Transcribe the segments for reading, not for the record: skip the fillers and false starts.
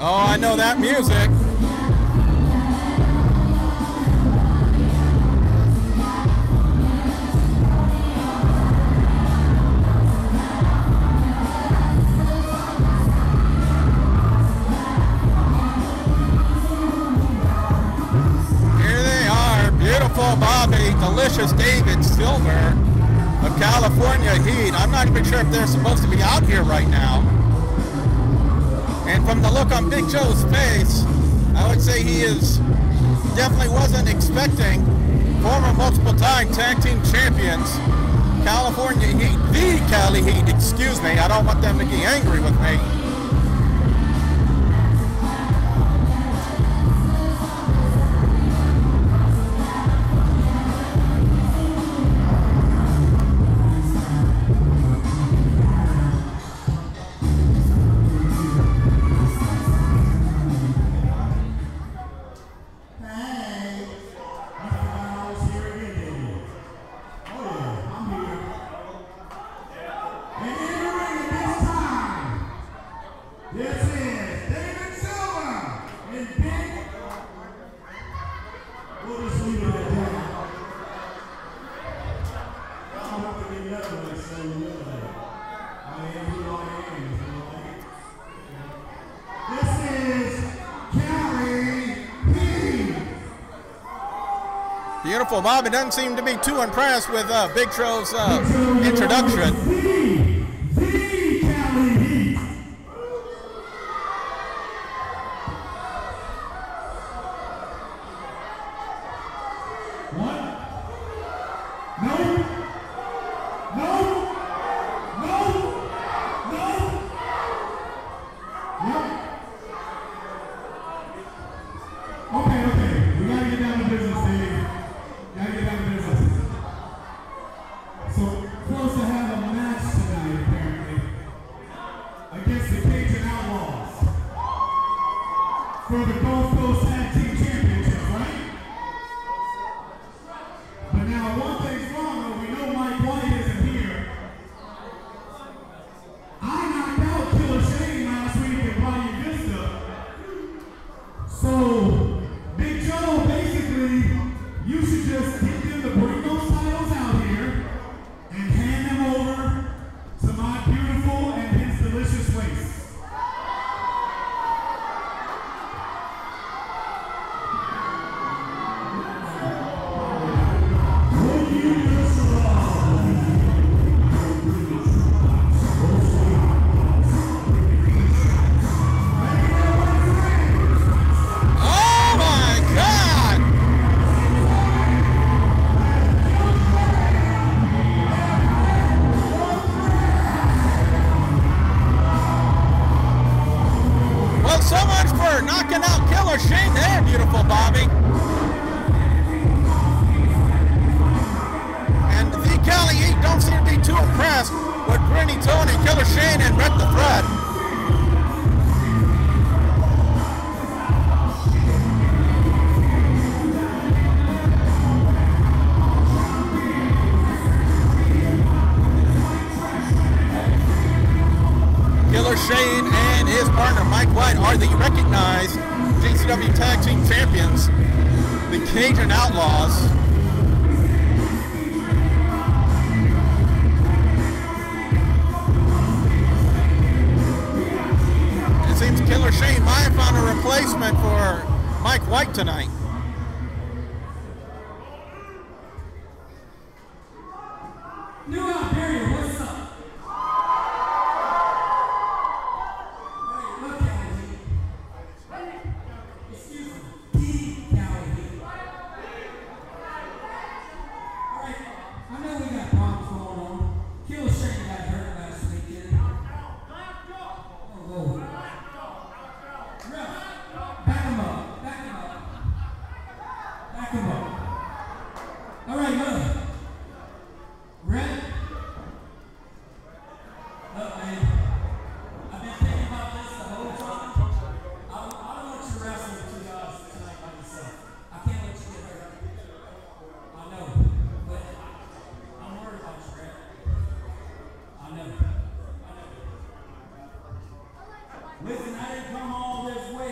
Oh, I know that music. Here they are, beautiful Bobby, delicious David Silver of California Heat. I'm not even sure if they're supposed to be out here right now. And from the look on Big Joe's face, I would say he definitely wasn't expecting former multiple-time tag team champions, California Heat, the Cali Heat, excuse me, I don't want them to be angry with me. Beautiful. Bobby doesn't seem to be too impressed with Big Joe's introduction. The Cali Heat. What? No. No. No. No. Yep. Okay. We gotta get down to business, Dave. Gotta get down to business. So, close to have a match tonight, apparently, against the Cajun Outlaws for the Gulf Coast Tag Team Championship, right? But now, one thing's wrong, though. We know Mike White isn't here. I knocked out Killer Shane last week in Bayou Vista. So, Big Joe, basically, you should just get them to bring those titles out here and hand them over to my beautiful and his delicious waist. Oh my God! Well, so much for knocking out Killer Shane there, beautiful Bobby. And the Cali Heat don't seem to be too impressed with Grinny Tony, Killer Shane, and Rhett the Thread. Killer Shane and his partner Mike White are the recognized GCW Tag Team Champions, the Cajun Outlaws. It seems Killer Shane might have found a replacement for Mike White tonight. New Iberia, what's up? Hey, look at me. Excuse me. The Cali Heat. All right, I know we got problems going on. Killer Shane got hurt last weekend. Oh, Rhett, back him up. Back him up. Back him up. All right, look. Rhett, look, man, I've been thinking about this the whole time. I don't want you wrestling 2 guys tonight by yourself. I can't let you get hurt. I know, but I'm worried about you, Rhett. I know. Listen, I didn't come all this way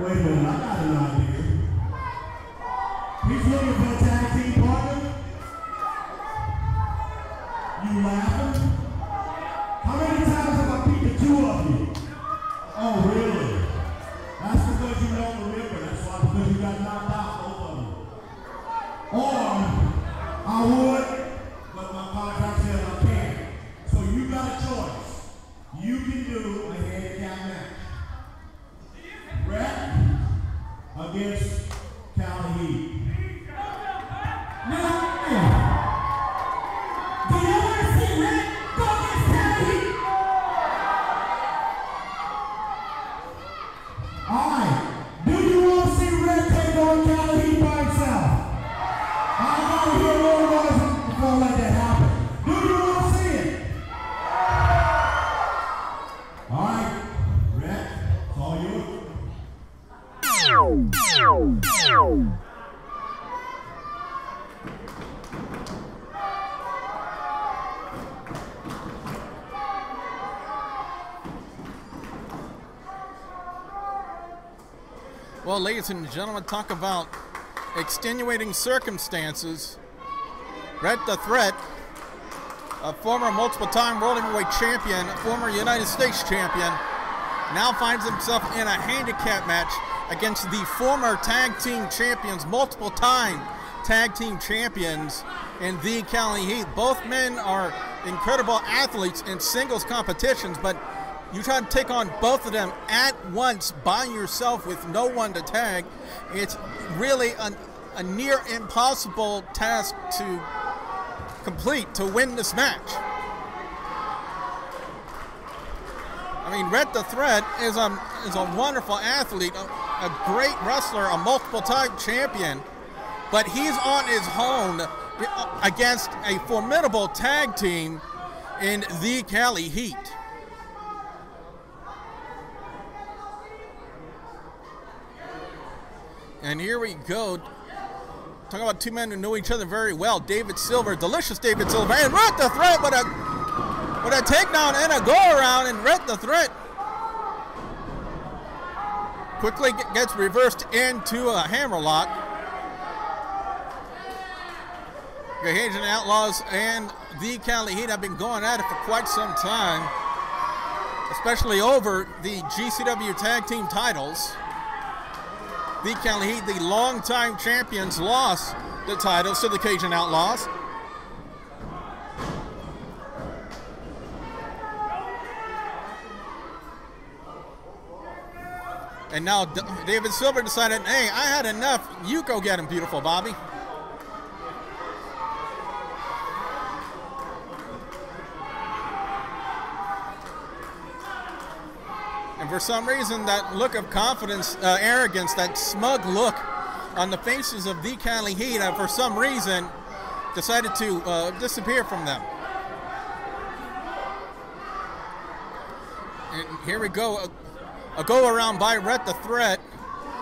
Wait a minute, I got an idea. He's looking for a tag team partner. You laughing? How many times have I beat the two of you? Oh, really? That's because you don't remember. That's why, because you got knocked out, both of you. Or, I would, but my contract says I can't. So you got a choice. You can do a handicap match. Rhett against Cali Heat. Now, do you want to see Rhett go against Cali Heat? All right. Do you want to see Rhett take on Cali Heat by himself? I got to hear more noise before I let that happen. Do you want to see it? All right. Rhett, it's all you. Well, ladies and gentlemen, talk about extenuating circumstances. Rhett the Threat, a former multiple-time World Heavyweight Champion, former United States Champion, now finds himself in a handicap match against the former tag team champions, multiple-time tag team champions in the Cali Heat. Both men are incredible athletes in singles competitions, but you try to take on both of them at once by yourself with no one to tag. It's really a near impossible task to complete to win this match. I mean, Rhett the Threat is a wonderful athlete, a great wrestler, a multiple-time champion, but he's on his own against a formidable tag team in the Cali Heat. And here we go. Talking about two men who know each other very well. David Silver, delicious David Silver, and Rhett the Threat with a takedown and a go-around, and Rhett the Threat quickly gets reversed into a hammerlock. The Asian Outlaws and the Cali Heat have been going at it for quite some time, especially over the GCW Tag Team titles. The Cali Heat, the longtime champions, lost the titles to the Cajun Outlaws. And now David Silver decided, hey, I had enough. You go get him, beautiful Bobby. And for some reason, that look of confidence, arrogance, that smug look on the faces of the Cali Heat, for some reason, decided to disappear from them. And here we go, a go-around by Rhett the Threat.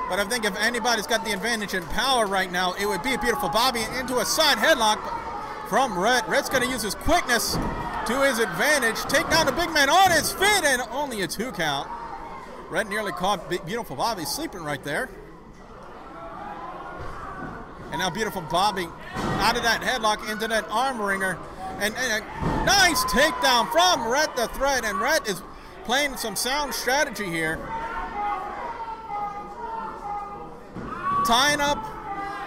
But I think if anybody's got the advantage in power right now, it would be a beautiful Bobby into a side headlock from Rhett. Rhett's going to use his quickness to his advantage, take down the big man on his feet, and only a 2 count. Rhett nearly caught beautiful Bobby sleeping right there. And now beautiful Bobby out of that headlock into that arm wringer. And a nice takedown from Rhett the Threat. And Rhett is playing some sound strategy here. Tying up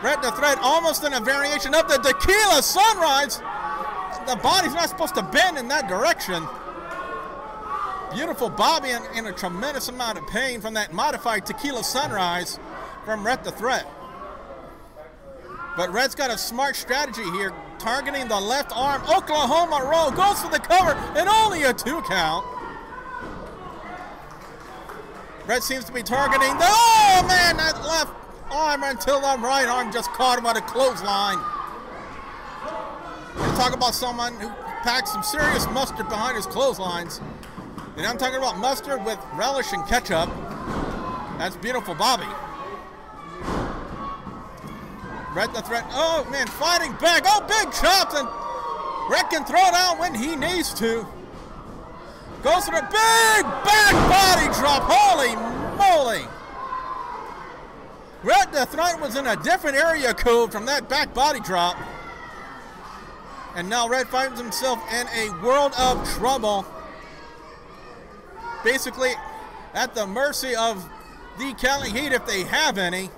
Rhett the Threat almost in a variation of the Tequila Sunrise. The body's not supposed to bend in that direction. Beautiful Bobby in a tremendous amount of pain from that modified Tequila Sunrise from Rhett the Threat. But Rhett's got a smart strategy here, targeting the left arm. Oklahoma roll, goes for the cover, and only a 2 count. Rhett seems to be targeting the, oh man, that left arm until the right arm just caught him on a clothesline. We're talking about someone who packs some serious mustard behind his clotheslines. And I'm talking about mustard with relish and ketchup. That's beautiful Bobby. Rhett the Threat, oh man, fighting back. Oh, big chops, and Rhett can throw down when he needs to. Goes for a big back body drop, holy moly. Rhett the Threat was in a different area code from that back body drop. And now Rhett finds himself in a world of trouble. Basically at the mercy of the Cali Heat if they have any.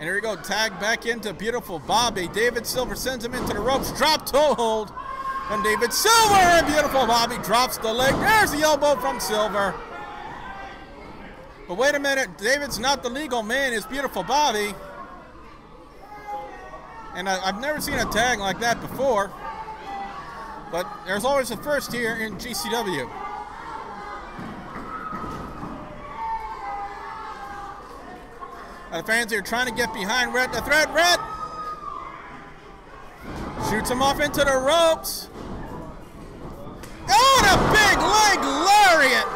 And here we go, tag back into beautiful Bobby. David Silver sends him into the ropes, drop toe hold. And David Silver and beautiful Bobby drops the leg. There's the elbow from Silver. But wait a minute, David's not the legal man, it's beautiful Bobby. And I've never seen a tag like that before. But there's always a first here in GCW. The fans are trying to get behind Rhett the Threat. Rhett shoots him off into the ropes. Oh, and a big leg lariat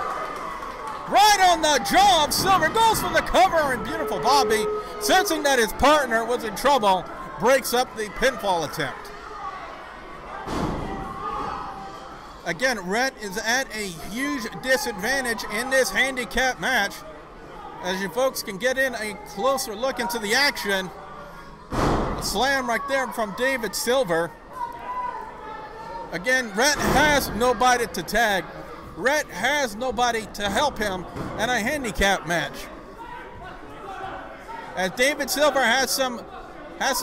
right on the jaw of Silver. Goes for the cover, and beautiful Bobby, sensing that his partner was in trouble, breaks up the pinfall attempt. Again, Rhett is at a huge disadvantage in this handicap match. As you folks can get in a closer look into the action. A slam right there from David Silver. Again, Rhett has nobody to tag. Rhett has nobody to help him in a handicap match. As David Silver has some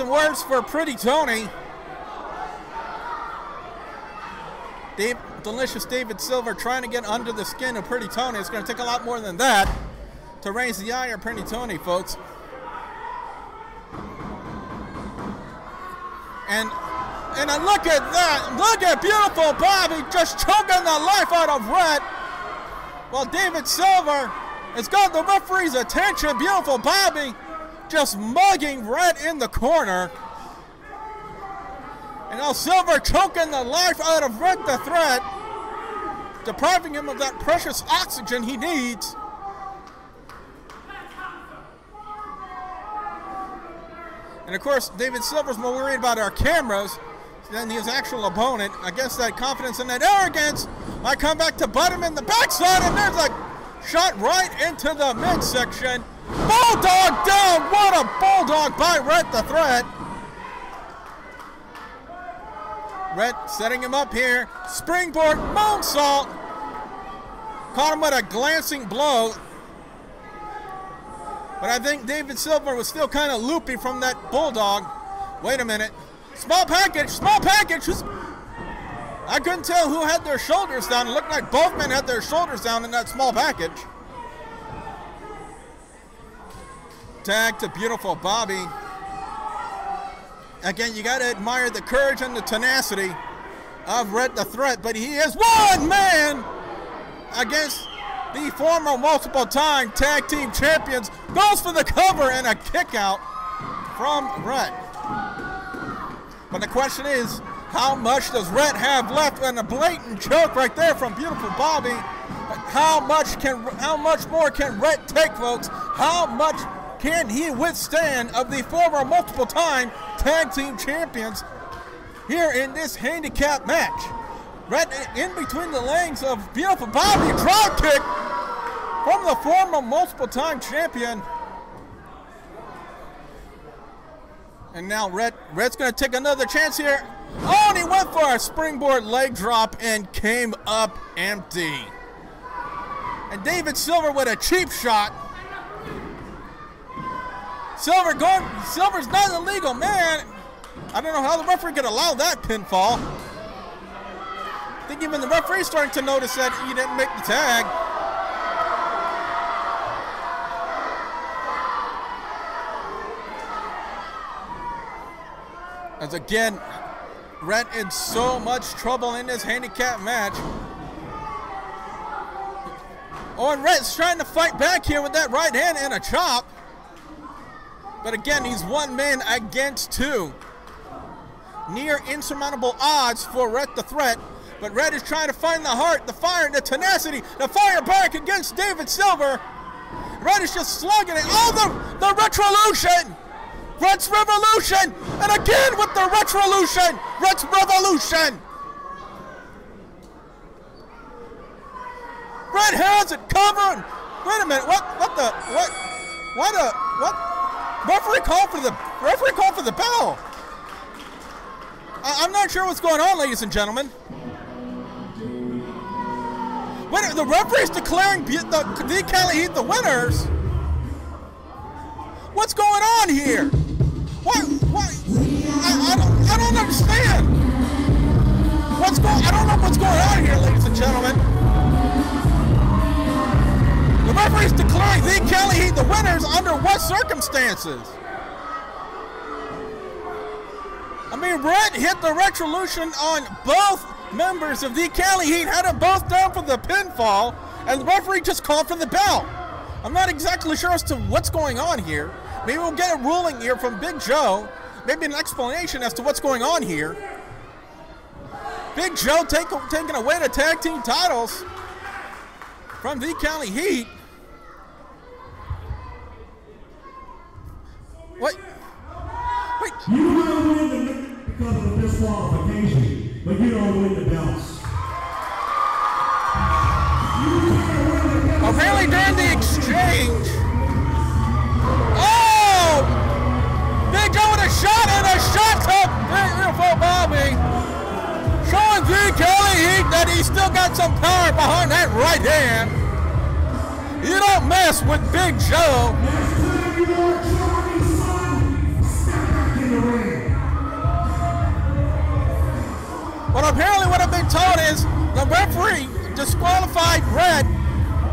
words for Pretty Tony. Delicious David Silver trying to get under the skin of Pretty Tony. It's going to take a lot more than that to raise the ire of Pretty Tony, folks. And look at that. Look at beautiful Bobby just choking the life out of Rhett. While David Silver has got the referee's attention. Beautiful Bobby just mugging Rhett in the corner. And now Silver choking the life out of Rhett the Threat, depriving him of that precious oxygen he needs. And of course, David Silver's more worried about our cameras than his actual opponent. I guess that confidence and that arrogance might come back to bite him in the backside, and there's a shot right into the midsection. Bulldog down! What a bulldog by Rhett the Threat. Rhett setting him up here. Springboard moonsault. Caught him with a glancing blow. But I think David Silver was still kind of loopy from that bulldog. Wait a minute. Small package, small package. I couldn't tell who had their shoulders down. It looked like both men had their shoulders down in that small package. Tag to beautiful Bobby. Again, you got to admire the courage and the tenacity of Rhett the Threat, but he is one man against the former multiple-time tag team champions. Goes for the cover and a kick out from Rhett. But the question is, how much does Rhett have left? And a blatant choke right there from beautiful Bobby. How much more can Rhett take, folks? How much can he withstand of the former multiple-time tag team champions here in this handicap match? Rhett in between the legs of beautiful Bobby. Drop kick from the former multiple-time champion. And now Rhett's going to take another chance here. Oh, and he went for a springboard leg drop and came up empty. And David Silver with a cheap shot. Silver's not a legal man. I don't know how the referee could allow that pinfall. I think even the referee's starting to notice that he didn't make the tag. As again, Rhett in so much trouble in this handicap match. Oh, and Rhett's trying to fight back here with that right hand and a chop. But again, he's one man against two. Near insurmountable odds for Rhett the Threat. But Rhett is trying to find the heart, the fire, the tenacity, the fire back against David Silver. Rhett is just slugging it. Oh, the retrolution! Rhett's revolution! And again with the retrolution! Rhett's revolution! Rhett has it covered! Wait a minute, what? What? Referee called for the bell. I'm not sure what's going on, ladies and gentlemen. When the referee's declaring the Cali Heat the winners. What's going on here? What? I don't understand. I don't know what's going on here, ladies and gentlemen. The referee's declaring the Cali Heat the winners under what circumstances? I mean, Rhett hit the retribution on both members of the Cali Heat, had them both down for the pinfall, and the referee just called for the bell. I'm not exactly sure as to what's going on here. Maybe we'll get a ruling here from Big Joe, maybe an explanation as to what's going on here. Big Joe taking away the tag team titles from the Cali Heat. What? Wait. You don't win because of the disqualification, but you don't win the belts. Apparently during the exchange. Oh! Big Joe with a shot and a shot to beautiful Bobby. Showing the Cali Heat that he's still got some power behind that right hand. You don't mess with Big Joe. But apparently what I've been told is the referee disqualified Rhett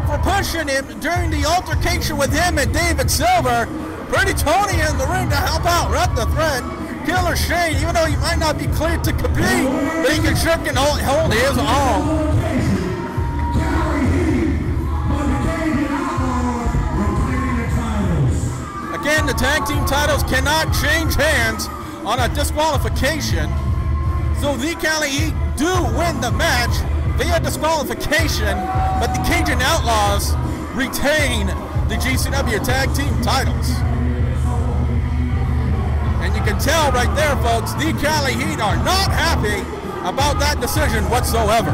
for pushing him during the altercation with him and David Silver. Pretty Tony in the ring to help out Rhett the Threat. Killer Shane, even though he might not be cleared to compete, but he can sure can hold his own. Again, the tag team titles cannot change hands on a disqualification. So the Cali Heat do win the match via disqualification, but the Cajun Outlaws retain the GCW Tag Team titles. And you can tell right there, folks, the Cali Heat are not happy about that decision whatsoever.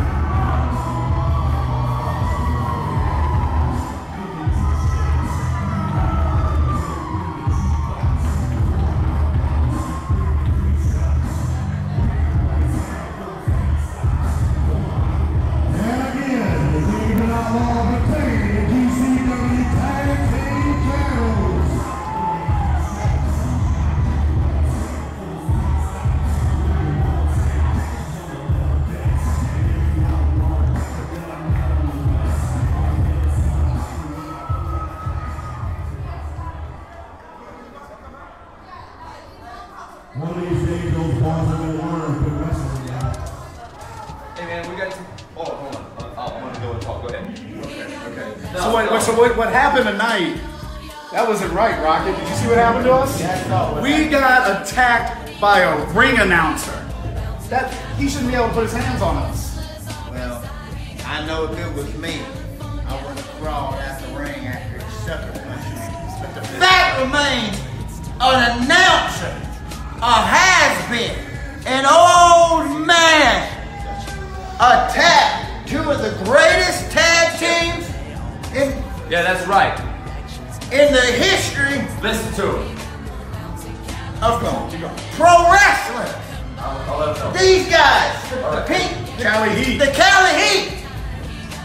One of these days, those balls are going to learn good wrestling now. Hey man, we got to. Oh, hold on. I want to go and talk. Go ahead. Okay. So what happened tonight, that wasn't right, Rocket. Did you see what happened to us? Yeah, We got attacked by a ring announcer. He shouldn't be able to put his hands on us. Well, I know if it was me, I would have crawled out the ring after he sucker punched me. But the fact remains, an announcer, a has-been, an old man, attacked two of the greatest tag teams Yeah, that's right. in the history Listen to him. of pro wrestling. I'll let him know. These guys, Cali Heat. the Cali Heat,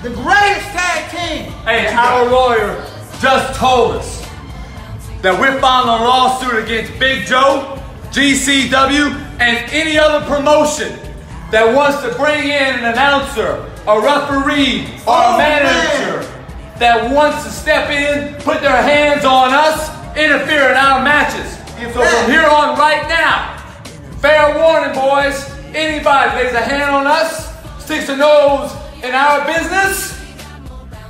the greatest tag team. Hey, our lawyer just told us that we're filing a lawsuit against Big Joe, GCW, and any other promotion that wants to bring in an announcer, a referee, or a manager that wants to step in, put their hands on us, interfere in our matches. So from here on right now, fair warning, boys, anybody lays a hand on us, sticks a nose in our business,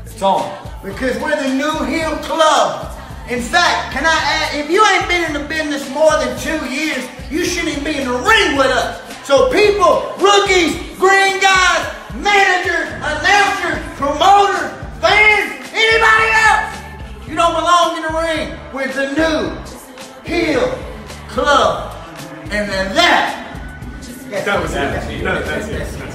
it's on. Because we're the New Hill Club. In fact, can I add, if you ain't been in the business more than 2 years, you shouldn't even be in the ring with us. So people, rookies, green guys, managers, announcers, promoters, fans, anybody else, you don't belong in the ring with the New Hill Club. And then that was it. That's it.